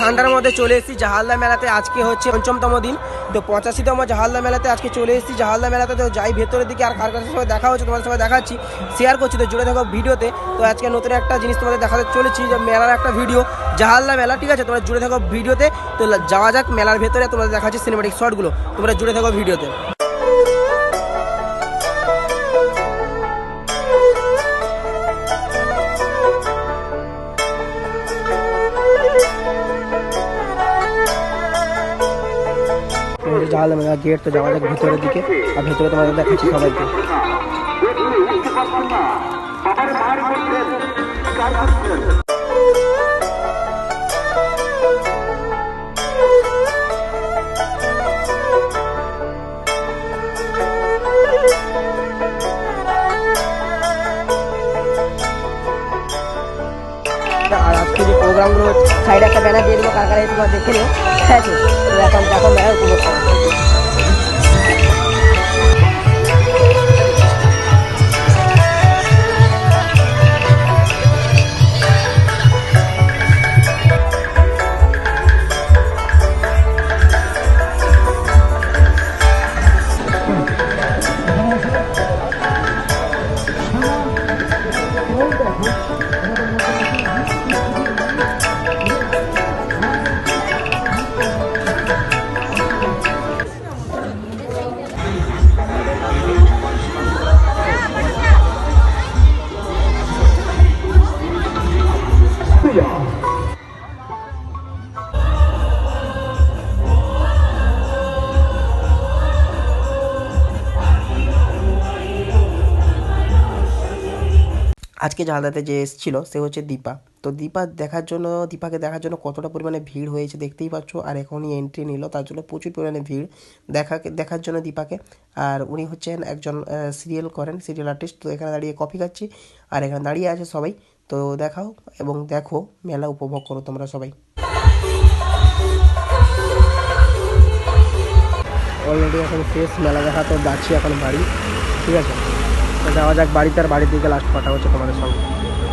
ঠান্ডার মধ্যে চলে এসেছি জাহালদা মেলাতে। আজকে হচ্ছে ৫ম দিন, তো ৮৫তম জাহালদা মেলাতে আজকে চলে এসেছি। জাহালদা মেলাতে তো যাই ভেতরের দিকে, আর কার কাছে সবাই দেখা হচ্ছে তোমাদের সবাই দেখাচ্ছি, শেয়ার করছি, তো জুড়ে থাকো ভিডিওতে। তো আজকে নতুন একটা জিনিস তোমাদের দেখাতে চলেছি, যে মেলার একটা ভিডিও, জাহালদা মেলা, ঠিক আছে? তোমরা জুড়ে থাকো ভিডিওতে। তো যাওয়া যাক মেলার ভেতরে, তোমাদের দেখাচ্ছি সিনেমেটিক শটগুলো, তোমরা জুড়ে থাকো ভিডিওতে। জাহালদা মেলা গেট, তো যাওয়া যাক ভেতরের দিকে, আর ভেতরে তোমাদের দেখাচ্ছি সবাইকে। আর আজকে যে প্রোগ্রামগুলো সাইডে একটা ব্যানার দিয়ে দেবো, কার কার তোমরা দেখে নিও, ঠিক আছে? তো এখন দেখো মেলা উপভোগ করো। আজকে জাহালদাতে যে এসেছিলো সে হচ্ছে দীপা। তো দীপাকে দেখার জন্য কতটা পরিমাণে ভিড় হয়েছে দেখতেই পাচ্ছ। আর এখনই এন্ট্রি নিল, তার জন্য প্রচুর পরিমাণে ভিড় দেখার জন্য দীপাকে। আর উনি হচ্ছেন একজন সিরিয়াল আর্টিস্ট। তো এখানে দাঁড়িয়ে কফি খাচ্ছি, আর এখানে দাঁড়িয়ে আছে সবাই। তো দেখাও এবং দেখো, মেলা উপভোগ করো তোমরা সবাই। অলরেডি এখন শেষ মেলা দেখা, তো যাচ্ছি এখন বাড়ি, ঠিক আছে? তো যাওয়া যাক বাড়িতে, আর বাড়ির দিকে লাস্ট কথা হচ্ছে তোমাদের সঙ্গে।